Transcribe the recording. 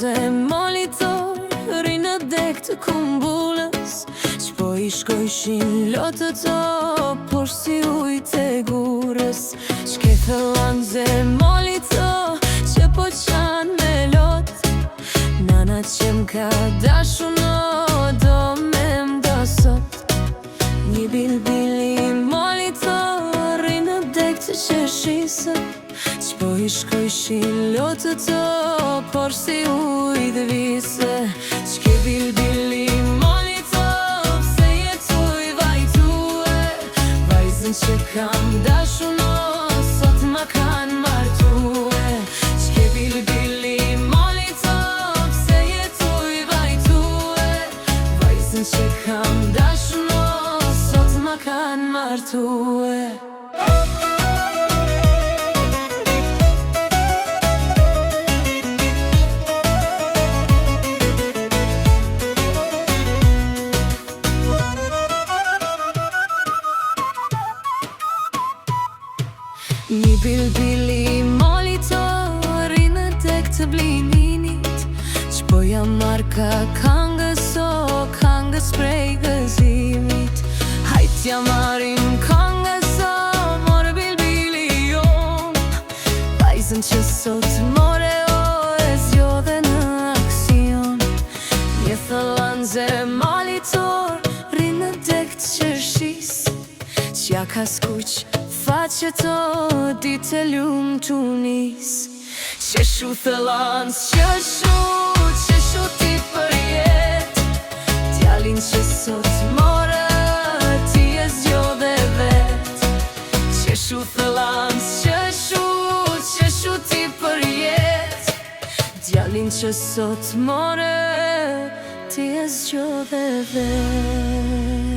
lanze molitor, rinë dek të kumbullës, që po i shkojshin lotë to, por si ujt e gurës. Shkethe lanze molitor, që po qanë me lot, nana që m'ka dashu no, do me m'do sot. Një bilbili molitor, rinë dek të qeshisë, që po i shkojshin lotë to, por si ujt vise. Qke bilbili molitor, pse jetuj vajtue, vajzën që kam dashu no, sot ma kan martue. Qke bilbili molitor, pse jetuj vajtue, vajzën që kam dashu no, sot ma kan martue. Një bilbili molitor, rinë tek të blininit, që po jam marka kangës o kangës prej gëzimit. Hajtja marim kangës o, more bilbili jon, vajzën që sot more o, e zjodhe në aksion. Një thëlanze molitor, rinë tek të qërshis, që ja ka skuq faqe to, ditë lumë të nis. Qeshu thëlans, qeshu ti për jet, djalin që sot more, ti e zgjodhe vet. Qeshu thëlans, qeshu ti për jet, djalin që sot more, ti e zgjodhe vet.